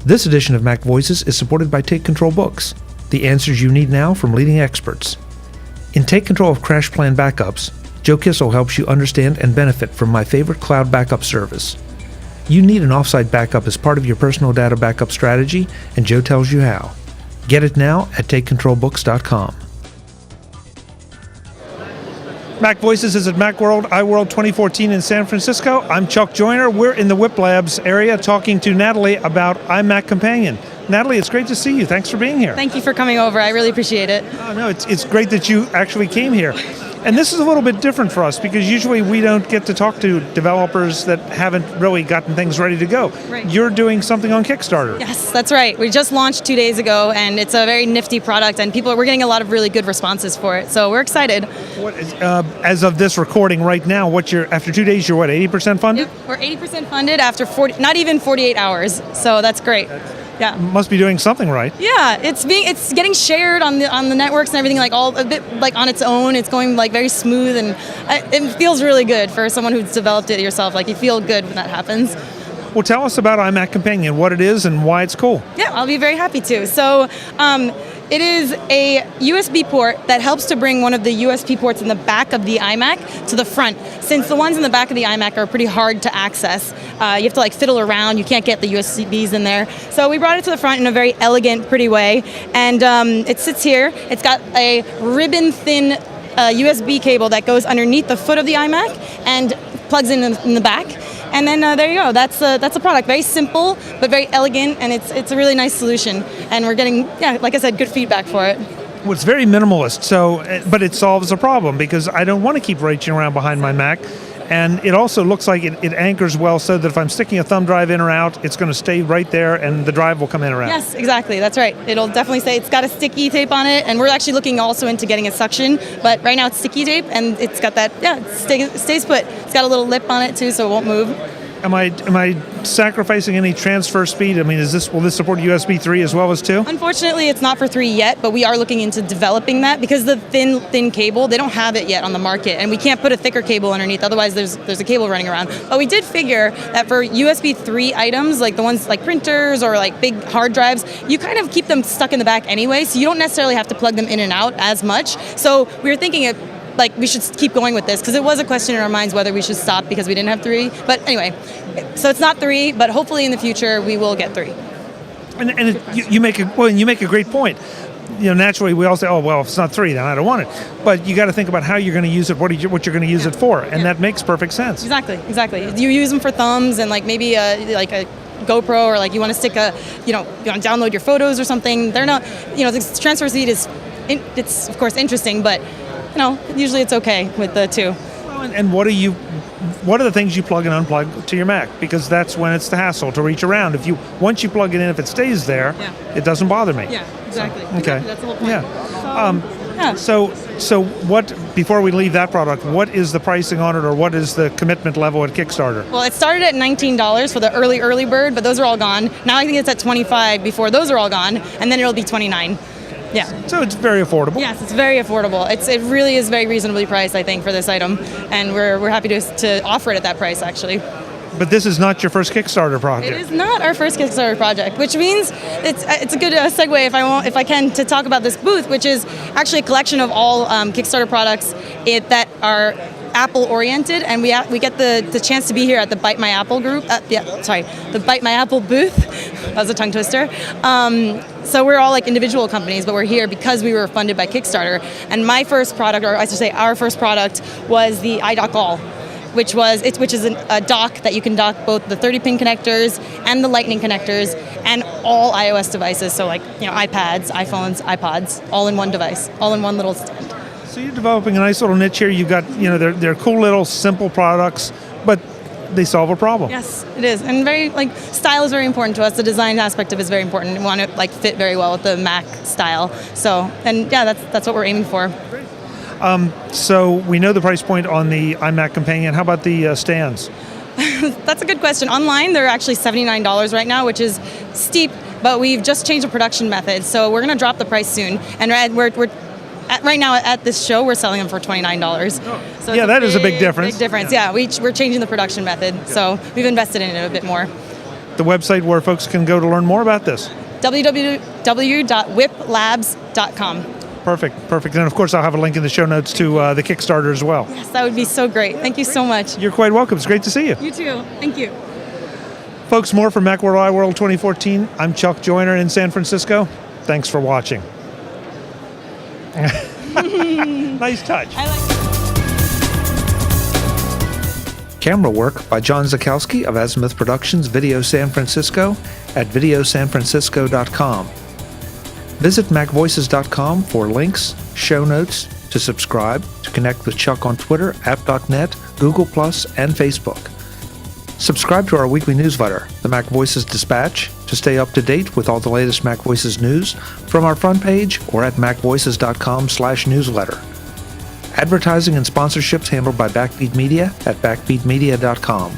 This edition of MacVoices is supported by Take Control Books, the answers you need now from leading experts. In Take Control of Crash Plan Backups, Joe Kissel helps you understand and benefit from my favorite cloud backup service. You need an offsite backup as part of your personal data backup strategy, and Joe tells you how. Get it now at TakeControlBooks.com. MacVoices is at Macworld, iWorld 2014 in San Francisco. I'm Chuck Joyner. We're in the Whiplabs area talking to Nathalie about iMacompanion. Nathalie, it's great to see you. Thanks for being here. Thank you for coming over. I really appreciate it. No, it's great that you actually came here. And this is a little bit different for us because usually we don't get to talk to developers that haven't really gotten things ready to go. Right. You're doing something on Kickstarter. Yes, that's right. We just launched 2 days ago, and it's a very nifty product, and we're getting a lot of really good responses for it. So we're excited. As of this recording right now, after 2 days, you're what, 80% funded? Yep, we're 80% funded after not even 48 hours. So that's great. Yeah. Must be doing something right. Yeah, it's getting shared on the networks and everything, like all a bit like on its own. It's going like very smooth, and it feels really good for someone who's developed it yourself. Like you feel good when that happens. Well, tell us about iMacompanion, what it is and why it's cool. Yeah, I'll be very happy to. So it is a USB port that helps to bring one of the USB ports in the back of the iMac to the front. Since the ones in the back of the iMac are pretty hard to access, you have to like fiddle around. You can't get the USBs in there. So we brought it to the front in a very elegant, pretty way. And it sits here. It's got a ribbon-thin USB cable that goes underneath the foot of the iMac and plugs in the back. And then there you go. That's a product. Very simple, but very elegant, and it's a really nice solution. And we're getting, like I said, good feedback for it. Well, it's very minimalist, but it solves a problem because I don't want to keep reaching around behind my Mac. And it also looks like it anchors well so that if I'm sticking a thumb drive in or out, it's going to stay right there and the drive will come in or out. Yes, exactly. That's right. It'll definitely stay. It's got a sticky tape on it, and we're actually looking also into getting a suction, but right now it's sticky tape, and it's got that, it stays put. It's got a little lip on it too, so it won't move. Am I sacrificing any transfer speed? I mean, will this support USB 3 as well as 2? Unfortunately, it's not for 3 yet, but we are looking into developing that because the thin cable, they don't have it yet on the market, and we can't put a thicker cable underneath, otherwise there's a cable running around. But we did figure that for USB 3 items, like the ones like printers or like big hard drives, you kind of keep them stuck in the back anyway, so you don't necessarily have to plug them in and out as much. So we were thinking we should keep going with this because it was a question in our minds whether we should stop because we didn't have 3. But anyway, so it's not 3, but hopefully in the future we will get 3. And you make a great point. You know, naturally we all say, oh well, if it's not 3, then I don't want it. But you got to think about how you're going to use it, what you're going to use it for, and that makes perfect sense. Exactly. You use them for thumbs and like maybe like a GoPro, or like you want to stick you want to download your photos or something. They're not, the transfer speed it's of course interesting, but usually it's okay with the 2. Well, and what are the things you plug and unplug to your Mac? Because that's when it's the hassle to reach around. Once you plug it in, if it stays there, it doesn't bother me. Yeah, exactly. So, okay. Exactly, that's the whole point. Yeah. So what? Before we leave that product, what is the pricing on it, or what is the commitment level at Kickstarter? Well, it started at $19 for the early bird, but those are all gone. Now I think it's at $25 before those are all gone, and then it'll be $29. Yeah. So it's very affordable. Yes, it's very affordable. It really is very reasonably priced, I think, for this item, and we're happy to offer it at that price, actually. But this is not your first Kickstarter project. It is not our first Kickstarter project, which means it's a good segue if I can to talk about this booth, which is actually a collection of all Kickstarter products that are Apple-oriented, and we get the chance to be here at the Bite My Apple group. The Bite My Apple booth. That was a tongue twister. So we're all like individual companies, but we're here because we were funded by Kickstarter. And my first product, or I should say our first product, was the iDock All, which is a dock that you can dock both the 30-pin connectors and the Lightning connectors and all iOS devices. So like iPads, iPhones, iPods, all in one device, all in one little stand. So you're developing a nice little niche here. You've got, they're cool little simple products, but they solve a problem. Yes, it is. And style is very important to us. The design aspect of it is very important. We want to fit very well with the Mac style. So, and that's what we're aiming for. Great. So we know the price point on the iMacompanion. How about the stands? That's a good question. Online, they're actually $79 right now, which is steep, but we've just changed the production method. So we're going to drop the price soon. And we're right now at this show, we're selling them for $29. So yeah, that is a big difference. Big difference, yeah. We're changing the production method, so we've invested in it a bit more. the website where folks can go to learn more about this. www.whiplabs.com. Perfect. And of course, I'll have a link in the show notes to the Kickstarter as well. Yes, that would be so great. Thank you so much. You're quite welcome. It's great to see you. You too. Thank you. Folks, more from Macworld iWorld 2014. I'm Chuck Joyner in San Francisco. Thanks for watching. Nice touch. I like Camera work by John Zakowski of Azimuth Productions Video San Francisco at videosanfrancisco.com. Visit MacVoices.com for links, show notes, to subscribe, to connect with Chuck on Twitter, app.net, Google+, and Facebook. Subscribe to our weekly newsletter, the MacVoices Dispatch, to stay up to date with all the latest MacVoices news from our front page or at macvoices.com/newsletter. Advertising and sponsorships handled by Backbeat Media at backbeatmedia.com.